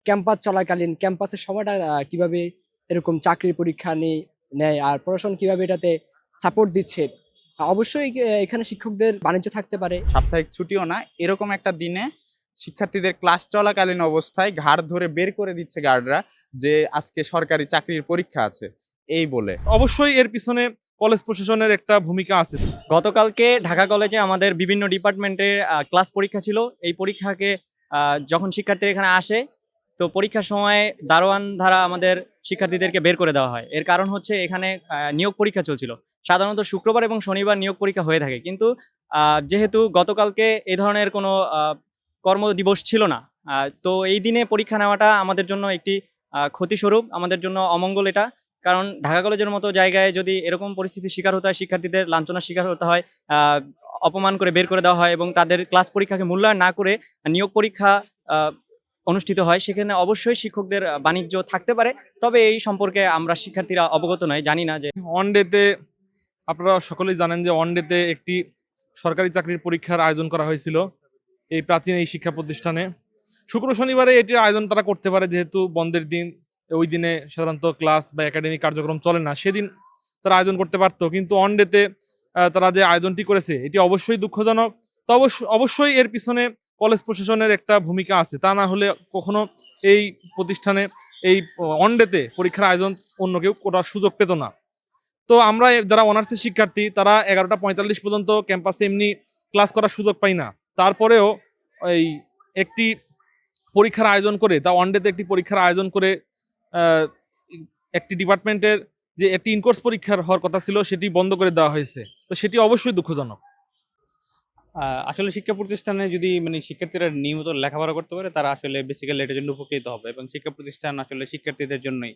Campus চলাকালীন ক্যাম্পাসের সময়টা কিভাবে এরকম চাকরির পরীক্ষা নেয় আর প্রশাসন কিভাবে এটাতে সাপোর্ট দিচ্ছে। অবশ্যই এখানে শিক্ষকদের বাণিজ্য থাকতে পারে। সাপ্তাহিক ছুটিও না, এরকম একটা দিনে শিক্ষার্থীদের ক্লাস চলাকালীন অবস্থায় ঘাড় ধরে বের করে দিচ্ছে গার্ডরা যে আজকে সরকারি চাকরির পরীক্ষা আছে এই বলে। অবশ্যই এর পিছনে কলেজ প্রশাসনের একটা ভূমিকা আছে। গতকালকে ঢাকা কলেজে আমাদের বিভিন্ন ডিপার্টমেন্টে ক্লাস পরীক্ষা ছিল। এই পরীক্ষাকে যখন শিক্ষার্থীরা এখানে আসে, তো পরীক্ষার সময় দারোয়ান দ্বারা আমাদের শিক্ষার্থীদেরকে বের করে দেওয়া হয়। এর কারণ হচ্ছে এখানে নিয়োগ পরীক্ষা চলছিল। সাধারণত শুক্রবার এবং শনিবার নিয়োগ পরীক্ষা হয়ে থাকে, কিন্তু যেহেতু গতকালকে এই ধরনের কোনো কর্মদিবস ছিল না, তো এই দিনে পরীক্ষা নেওয়াটা আমাদের জন্য একটি ক্ষতিস্বরূপ, আমাদের জন্য অমঙ্গল এটা। কারণ ঢাকা কলেজের মতো জায়গায় যদি এরকম পরিস্থিতির শিকার হতে হয়, শিক্ষার্থীদের লাঞ্ছনার শিকার হতে হয়, অপমান করে বের করে দেওয়া হয় এবং তাদের ক্লাস পরীক্ষাকে মূল্যায়ন না করে নিয়োগ পরীক্ষা অনুষ্ঠিত হয়, সেখানে অবশ্যই শিক্ষকদের বাণিজ্য থাকতে পারে। তবে এই সম্পর্কে আমরা শিক্ষার্থীরা অবগত নয়, জানি না যে ওয়ানডেতে আপনারা সকলেই জানেন যে ওয়ানডেতে একটি সরকারি চাকরির পরীক্ষার আয়োজন করা হয়েছিল এই প্রাচীন এই শিক্ষা প্রতিষ্ঠানে। শুক্র শনিবারে এটির আয়োজন তারা করতে পারে, যেহেতু বন্ধের দিন, ওই দিনে সাধারণত ক্লাস বা একাডেমিক কার্যক্রম চলে না, সেদিন তারা আয়োজন করতে পারতো। কিন্তু ওয়ানডেতে তারা যে আয়োজনটি করেছে এটি অবশ্যই দুঃখজনক। তো অবশ্যই এর পিছনে কলেজ প্রশাসনের একটা ভূমিকা আছে, তা না হলে কখনো এই প্রতিষ্ঠানে এই ওয়ানডেতে পরীক্ষার আয়োজন অন্য কেউ করার সুযোগ পেত না। তো আমরা যারা অনার্সের শিক্ষার্থী তারা 11:45 পর্যন্ত ক্যাম্পাসে এমনি ক্লাস করার সুযোগ পাই না। তারপরেও এই একটি পরীক্ষার আয়োজন করে, তা ওয়ানডেতে একটি পরীক্ষার আয়োজন করে একটি ডিপার্টমেন্টের যে একটি ইনকোর্স পরীক্ষার হওয়ার কথা ছিল সেটি বন্ধ করে দেওয়া হয়েছে। তো সেটি অবশ্যই দুঃখজনক। আসলে শিক্ষা প্রতিষ্ঠানে যদি শিক্ষার্থীরা নিয়মিত লেখাপড়া করতে পারে, তারা আসলে বেসিক্যালি এটার জন্য উপকৃত হবে। এবং শিক্ষা প্রতিষ্ঠান আসলে শিক্ষার্থীদের জন্যই,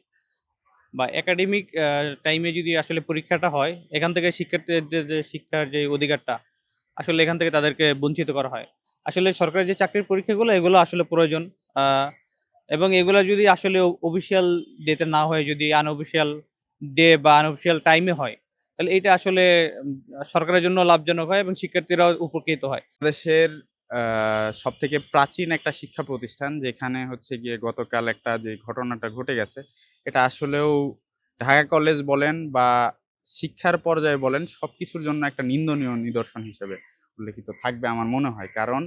বা একাডেমিক টাইমে যদি আসলে পরীক্ষাটা হয়, এখান থেকে শিক্ষার্থীদের যে শিক্ষার যে অধিকারটা, আসলে এখান থেকে তাদেরকে বঞ্চিত করা হয়। আসলে সরকারি যে চাকরির পরীক্ষাগুলো, এগুলো আসলে প্রয়োজন। এবং এগুলো যদি আসলে অফিসিয়াল ডেতে না হয়, যদি আনঅফিসিয়াল ডে বা আনঅফিসিয়াল টাইমে হয়, তাহলে এটা আসলে সরকারের জন্য লাভজনক হয় এবং শিক্ষার্থীরাও উপকৃত হয়। দেশের সব থেকে প্রাচীন একটা শিক্ষা প্রতিষ্ঠান, যেখানে হচ্ছে গিয়ে গতকাল একটা যে ঘটনাটা ঘটে গেছে, এটা আসলেও ঢাকা কলেজ বলেন বা শিক্ষার পর্যায়ে বলেন সবকিছুর জন্য একটা নিন্দনীয় নিদর্শন হিসেবে উল্লেখিত থাকবে আমার মনে হয়। কারণ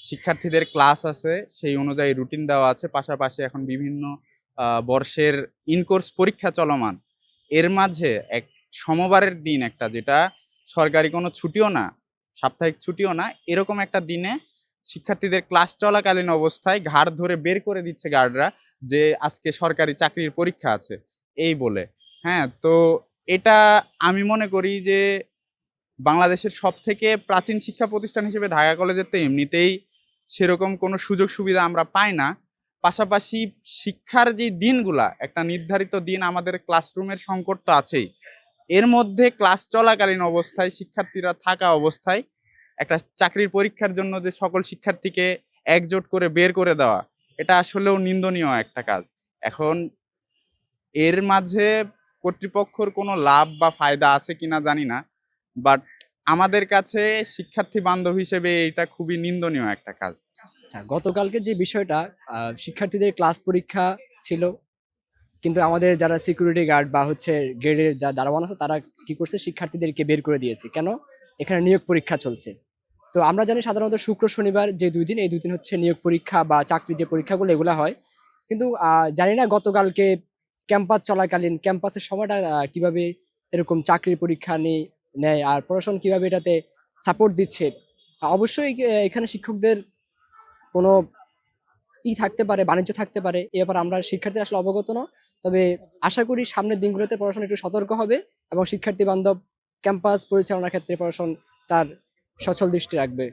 শিক্ষার্থীদের ক্লাস আছে, সেই অনুযায়ী রুটিন দেওয়া আছে, পাশাপাশি এখন বিভিন্ন বর্ষের ইনকোর্স পরীক্ষা চলমান। এর মাঝে এক সমবারের দিন একটা, যেটা সরকারি কোনো ছুটিও না, সাপ্তাহিক ছুটিও না, এরকম একটা দিনে শিক্ষার্থীদের ক্লাস চলাকালীন অবস্থায় ঘাড় ধরে বের করে দিচ্ছে গার্ডরা যে আজকে সরকারি চাকরির পরীক্ষা আছে এই বলে। হ্যাঁ, তো এটা আমি মনে করি যে বাংলাদেশের সব থেকে প্রাচীন শিক্ষা প্রতিষ্ঠান হিসেবে ঢাকা কলেজের তো এমনিতেই সেরকম কোনো সুযোগ সুবিধা আমরা পাই না। পাশাপাশি শিক্ষার যে দিনগুলা, একটা নির্ধারিত দিন, আমাদের ক্লাসরুমের সংকট তো আছেই, এর মধ্যে ক্লাস চলাকালীন অবস্থায় শিক্ষার্থীরা থাকা অবস্থায় একটা চাকরির পরীক্ষার জন্য যে সকল শিক্ষার্থীকে একজোট করে বের করে দেওয়া, এটা আসলেও নিন্দনীয় একটা কাজ। এখন এর মাঝে কর্তৃপক্ষের কোনো লাভ বা ফায়দা আছে কিনা জানি না, বাট আমাদের কাছে শিক্ষার্থী বান্ধব হিসেবে এটা খুবই নিন্দনীয় একটা কাজ। আচ্ছা, গতকালকে যে বিষয়টা, শিক্ষার্থীদের ক্লাস পরীক্ষা ছিল, কিন্তু আমাদের যারা সিকিউরিটি গার্ড বা হচ্ছে গেটের যা দারোয়ান আছে তারা কি করছে, শিক্ষার্থীদেরকে বের করে দিয়েছে। কেন? এখানে নিয়োগ পরীক্ষা চলছে। তো আমরা জানি সাধারণত শুক্র শনিবার যে 2 দিন, এই 2 দিন হচ্ছে নিয়োগ পরীক্ষা বা চাকরির যে পরীক্ষাগুলো এগুলো হয়। কিন্তু জানি না গতকালকে ক্যাম্পাস চলাকালীন ক্যাম্পাসের সময়টা কিভাবে এরকম চাকরির পরীক্ষা নেয় আর প্রশাসন কিভাবে এটাতে সাপোর্ট দিচ্ছে। অবশ্যই এখানে শিক্ষকদের কোনো থাকতে পারে, বাণিজ্য থাকতে পারে। এ ব্যাপারে আমরা শিক্ষার্থীরা আসলে অবগত নয়। তবে আশা করি সামনের দিনগুলোতে প্রশাসন একটু সতর্ক হবে এবং শিক্ষার্থী বান্ধব ক্যাম্পাস পরিচালনার ক্ষেত্রে প্রশাসন তার সচল দৃষ্টি রাখবে।